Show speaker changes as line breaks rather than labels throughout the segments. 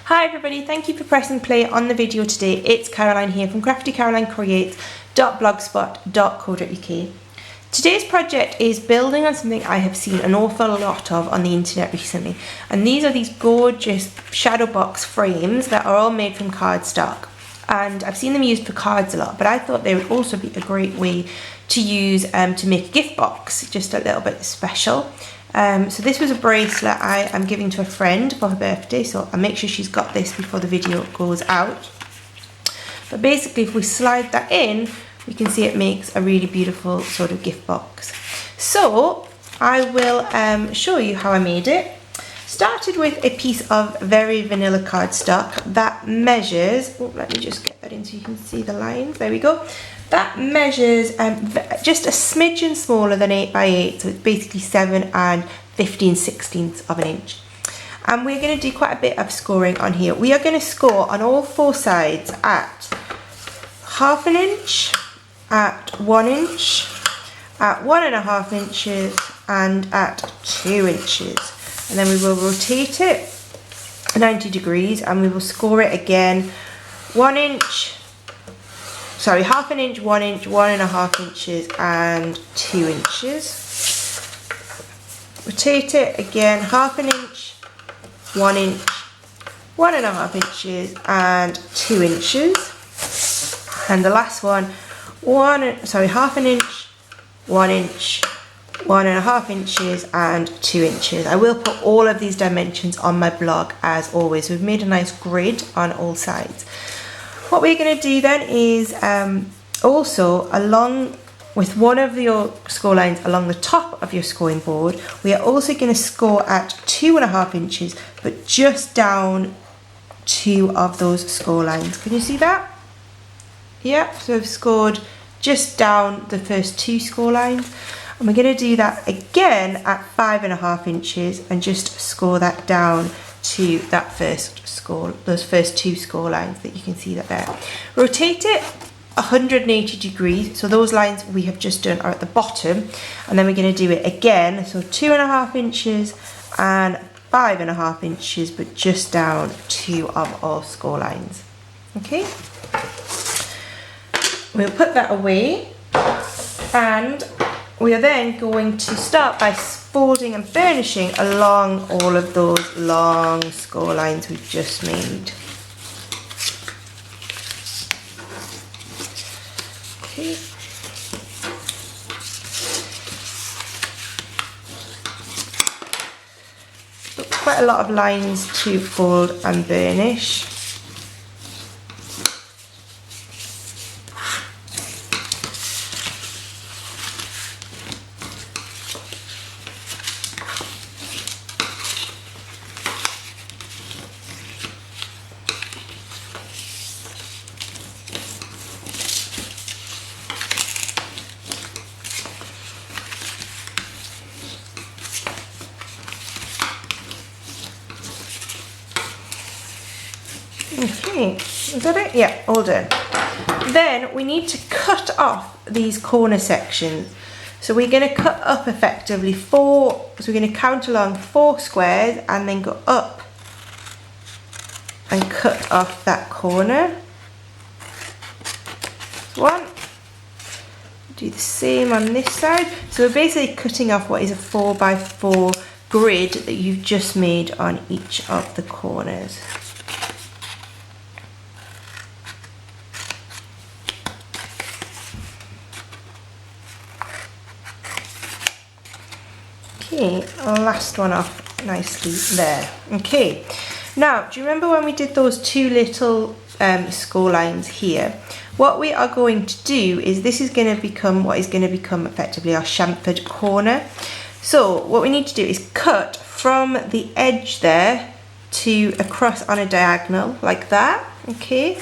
Hi everybody, thank you for pressing play on the video today. It's Caroline here from craftycarolinecreates.blogspot.co.uk. Today's project is building on something I have seen an awful lot of on the internet recently, and these are these gorgeous shadow box frames that are all made from cardstock, and I've seen them used for cards a lot, but I thought they would also be a great way to use to make a gift box, just a little bit special. So this was a bracelet I am giving to a friend for her birthday, so I'll make sure she's got this before the video goes out. But basically if we slide that in, we can see it makes a really beautiful sort of gift box. So I will show you how I made it. Started with a piece of very vanilla cardstock that measures, let me just get that in so you can see the lines, there we go. That measures just a smidgen smaller than 8 by 8, so it's basically 7 and 15/16 of an inch. And we're going to do quite a bit of scoring on here. We are going to score on all four sides at 1/2 inch, at 1 inch, at 1.5 inches, and at 2 inches. And then we will rotate it 90 degrees and we will score it again 1 inch, sorry, 1/2 inch, 1 inch, 1.5 inches, and 2 inches. Rotate it again 1/2 inch, 1 inch, 1.5 inches, and 2 inches. And the last one, 1/2 inch, 1 inch, 1.5 inches, and 2 inches. I will put all of these dimensions on my blog as always. We've made a nice grid on all sides. What we're going to do then is also along with one of your score lines along the top of your scoring board, we are also going to score at 2.5 inches, but just down 2 of those score lines. Can you see that? Yeah, so I've scored just down the first 2 score lines. And we're going to do that again at 5.5 inches and just score that down to that first score, those first 2 score lines that you can see that there. Rotate it 180 degrees, so those lines we have just done are at the bottom, and then we're going to do it again, so 2.5 inches and 5.5 inches, but just down 2 of our score lines. Okay, we'll put that away, and we are then going to start by folding and burnishing along all of those long score lines we've just made. Okay. Got quite a lot of lines to fold and burnish. Okay, is that it? Yeah, all done. Then we need to cut off these corner sections. So we're going to cut up effectively 4, so we're going to count along 4 squares and then go up and cut off that corner. 1. Do the same on this side. So we're basically cutting off what is a 4 by 4 grid that you've just made on each of the corners. Okay, last one off nicely there. Okay, now do you remember when we did those 2 little score lines here? What we are going to do is this is going to become what is going to become effectively our chamfered corner. So what we need to do is cut from the edge there to across on a diagonal like that. Okay,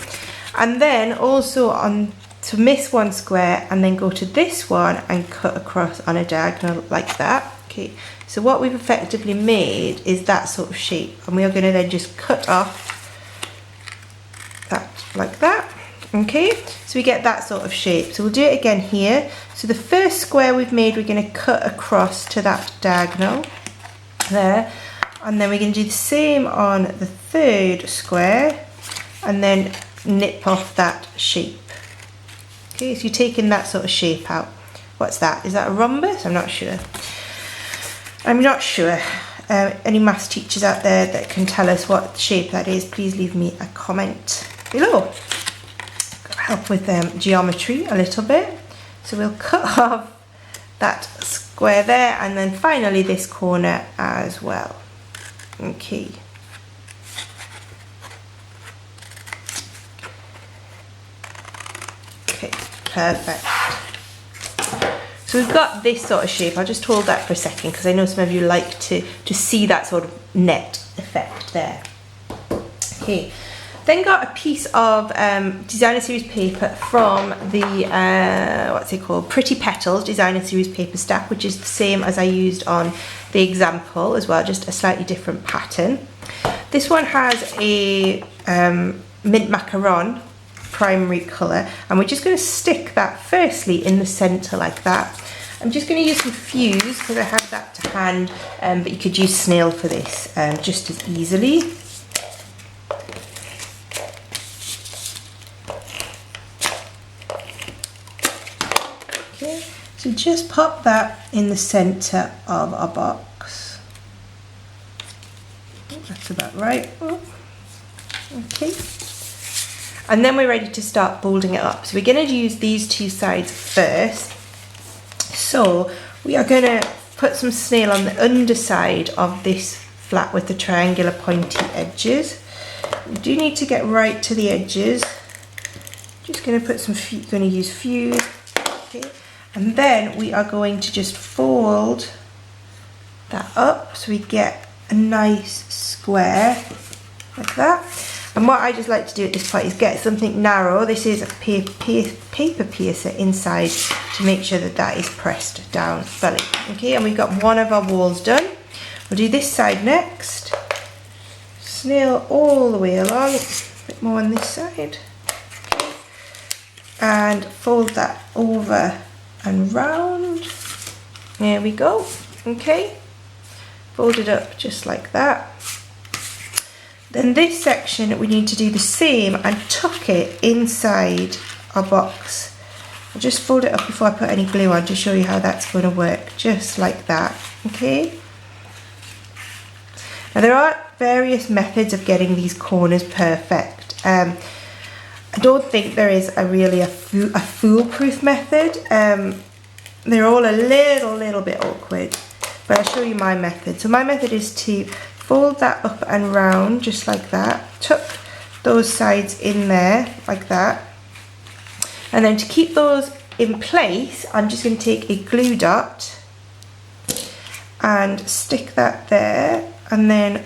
and then also on to miss 1 square and then go to this one and cut across on a diagonal like that. Okay, so what we've effectively made is that sort of shape, and we are going to then just cut off that like that. Okay, so we get that sort of shape. So we'll do it again here. So the first square we've made, we're going to cut across to that diagonal there, And then we're going to do the same on the third square and then nip off that shape. Okay, so you're taking that sort of shape out. What's that? Is that a rhombus? I'm not sure. I'm not sure. Any maths teachers out there that can tell us what shape that is, please leave me a comment below. Help with geometry a little bit. So we'll cut off that square there, and then finally this corner as well. Okay. Okay, perfect. So we've got this sort of shape. I'll just hold that for a second because I know some of you like to see that sort of net effect there. Okay, then got a piece of designer series paper from the, what's it called? Pretty Petals designer series paper stack, which is the same as I used on the example as well, just a slightly different pattern. This one has a mint macaron primary colour, and we're just going to stick that firstly in the centre like that. I'm just going to use some fuse because I have that to hand, but you could use snail for this just as easily. Okay, so just pop that in the centre of our box. That's about right. Okay. And then we're ready to start folding it up. So we're going to use these two sides first. So we are going to put some snail on the underside of this flat with the triangular pointy edges. We do need to get right to the edges. Just going to put some, going to use fuse. Okay. And then we are going to just fold that up so we get a nice square like that. And what I just like to do at this point is get something narrow. This is a paper piercer inside to make sure that that is pressed down fully. Okay, and we've got one of our walls done. We'll do this side next. Snail all the way along, a bit more on this side. Okay. And fold that over and round. There we go. Okay, fold it up just like that. Then this section we need to do the same and tuck it inside our box. I'll just fold it up before I put any glue on to show you how that's going to work, just like that. Okay. Now there are various methods of getting these corners perfect. I don't think there is really a foolproof method. They're all a little bit awkward, but I'll show you my method. So my method is to fold that up and round just like that, tuck those sides in there like that, and then to keep those in place I'm just going to take a glue dot and stick that there, and then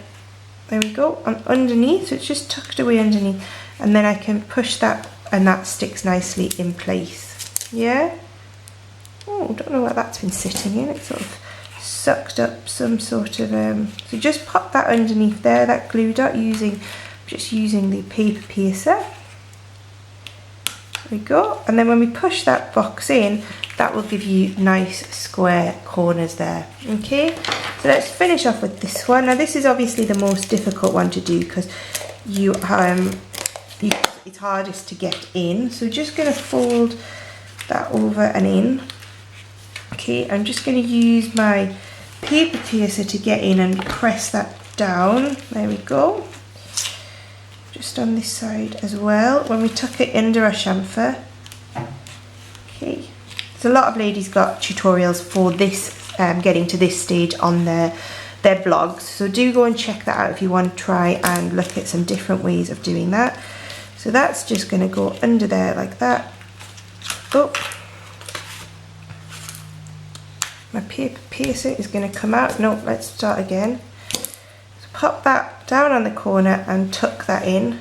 there we go, and underneath, so it's just tucked away underneath, and then I can push that and that sticks nicely in place. Yeah? Oh, don't know what that's been sitting in, it's sort of sucked up some sort of so just pop that underneath there, that glue dot, just using the paper piercer. There we go, and then when we push that box in, that will give you nice square corners there. Okay, so let's finish off with this one. Now this is obviously the most difficult one to do because it's hardest to get in, so just going to fold that over and in. Okay, I'm just going to use my paper piercer to get in and press that down. There we go. Just on this side as well, when we tuck it under our chamfer. Okay, so a lot of ladies got tutorials for this, getting to this stage on their blogs, so do go and check that out if you want to try and look at some different ways of doing that. So that's just going to go under there like that. Oh, my paper piercer is going to come out. No, let's start again. So pop that down on the corner and tuck that in.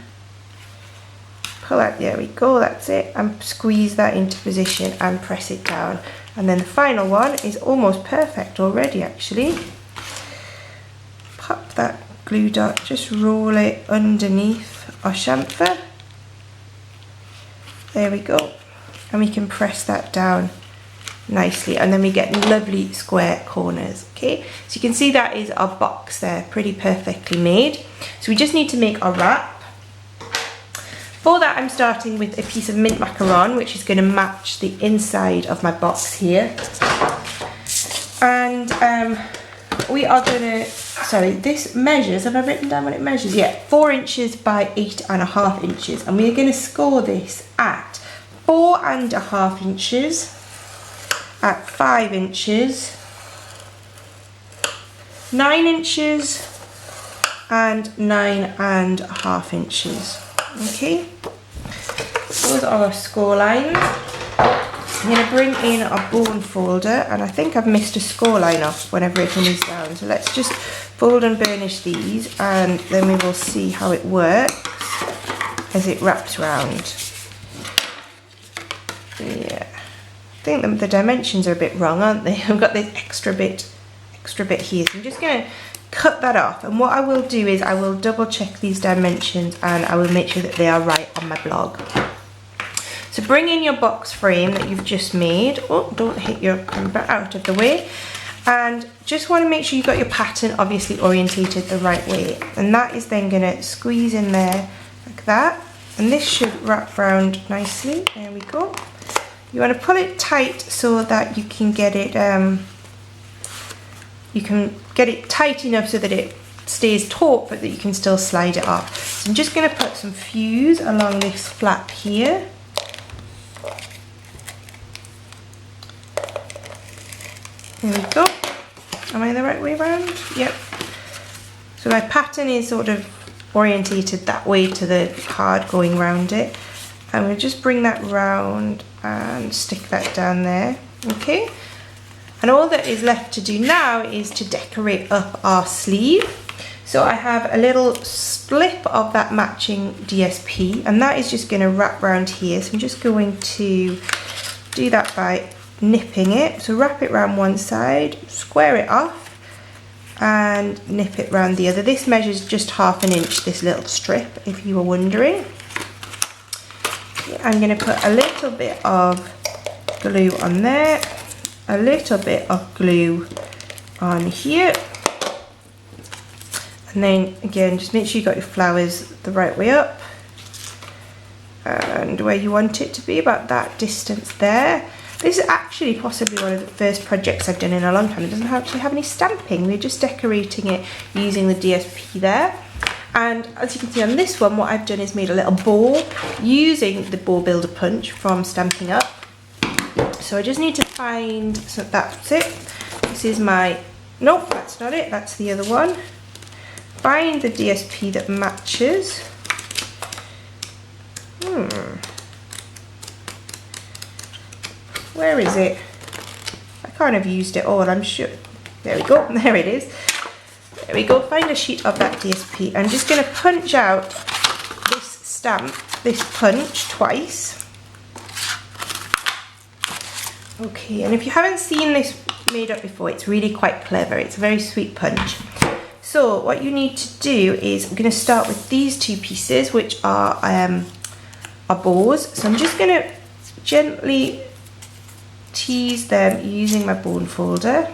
Pull out, there we go, that's it. And squeeze that into position and press it down. And then the final one is almost perfect already actually. Pop that glue dot, just roll it underneath our chamfer. There we go. And we can press that down nicely, and then we get lovely square corners. Okay, so you can see that is our box there, pretty perfectly made. So we just need to make our wrap. For that, I'm starting with a piece of mint macaron, which is going to match the inside of my box here. And we are going to, sorry, this measures, have I written down what it measures? Yeah, 4 inches by 8.5 inches. And we are going to score this at 4.5 inches, at 5 inches, 9 inches, and 9.5 inches. Okay, those are our score lines. I'm going to bring in our bone folder, and I think I've missed a score line off when I've written these down. So let's just fold and burnish these, and then we will see how it works as it wraps round. Yeah, I think the dimensions are a bit wrong, aren't they? I've got this extra bit here, so I'm just going to cut that off, and what I will do is I will double check these dimensions and I will make sure that they are right on my blog. So bring in your box frame that you've just made. Oh, don't hit your camera, out of the way. And just want to make sure you've got your pattern obviously orientated the right way. And that is then going to squeeze in there like that. And this should wrap round nicely. There we go. You want to pull it tight so that you can get it tight enough so that it stays taut, but that you can still slide it off. So I'm just going to put some fuse along this flap here. There we go. Am I the right way around? Yep. So my pattern is sort of orientated that way to the card going round it. I'm going to just bring that round and stick that down there. Okay. And all that is left to do now is to decorate up our sleeve. So I have a little slip of that matching DSP, and that is just going to wrap around here. So I'm just going to do that by nipping it. So wrap it around one side, square it off, and nip it round the other. This measures just 1/2 inch, this little strip, if you were wondering. I'm going to put a little bit of glue on there, a little bit of glue on here, and then again just make sure you got your flowers the right way up and where you want it to be, about that distance there. This is actually possibly one of the first projects I've done in a long time. It doesn't actually have any stamping, we're just decorating it using the DSP there. And as you can see on this one, what I've done is made a little bow using the Bow Builder punch from Stampin Up. So I just need to find, so that's it. This is my, nope, that's not it, that's the other one. Find the DSP that matches. Where is it? I can't have used it all, I'm sure. There we go, there it is. There we go, find a sheet of that DSP. I'm just going to punch out this stamp, this punch twice. Okay, and if you haven't seen this made up before, it's really quite clever. It's a very sweet punch. So what you need to do is, I'm going to start with these two pieces, which are bows. So I'm just going to gently tease them using my bone folder.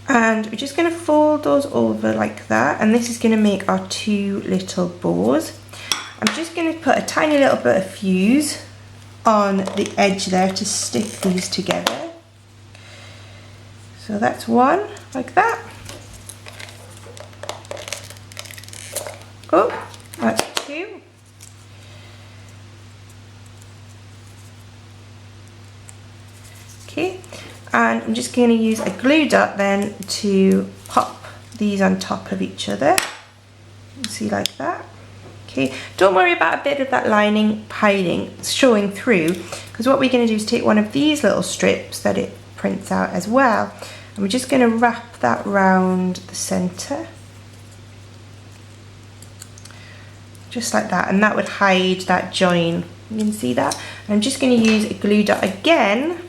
And we're just going to fold those over like that, and this is going to make our two little bows. I'm just going to put a tiny little bit of fuse on the edge there to stick these together. So that's one, like that. Oh, that's two. Okay. And I'm just going to use a glue dot then to pop these on top of each other. See, like that. Okay, don't worry about a bit of that lining hiding, showing through, because what we're going to do is take one of these little strips that it prints out as well, and we're just going to wrap that round the centre. Just like that, and that would hide that join. You can see that. And I'm just going to use a glue dot again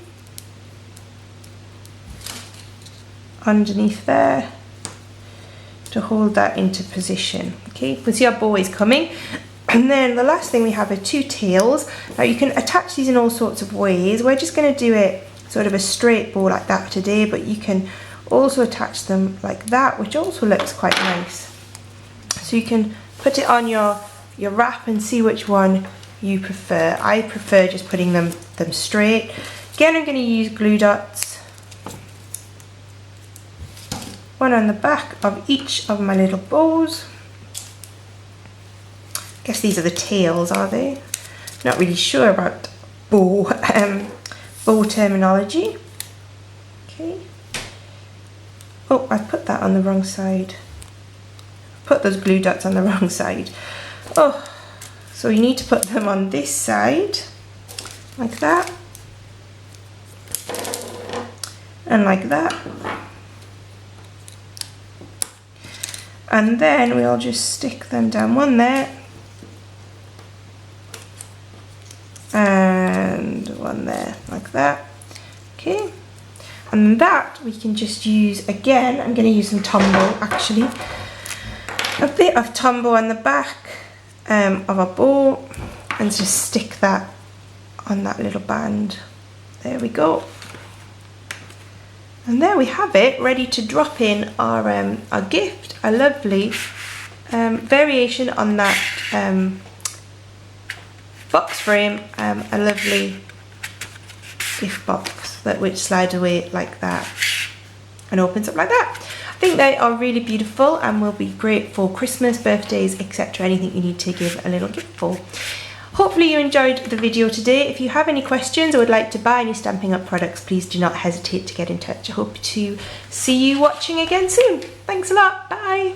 underneath there to hold that into position. Okay, you can see our bow is coming. And then the last thing we have are 2 tails. Now you can attach these in all sorts of ways. We're just going to do it sort of a straight bow like that today, but you can also attach them like that, which also looks quite nice. So you can put it on your wrap and see which one you prefer. I prefer just putting them straight. Again, I'm going to use glue dots, one on the back of each of my little bows. I guess these are the tails, are they? Not really sure about bow terminology. Okay. Oh, I put that on the wrong side. Put those glue dots on the wrong side. Oh, so you need to put them on this side, like that, and like that. And then we'll just stick them down, one there, and one there, like that. Okay, and that we can just use again. I'm going to use some Tombow actually. A bit of Tombow on the back of a bow, and just stick that on that little band. There we go. And there we have it, ready to drop in our gift. A lovely variation on that box frame, a lovely gift box which slides away like that and opens up like that. I think they are really beautiful and will be great for Christmas, birthdays, etc. Anything you need to give a little gift for. Hopefully you enjoyed the video today. If you have any questions or would like to buy any Stampin' Up products, please do not hesitate to get in touch. I hope to see you watching again soon. Thanks a lot. Bye.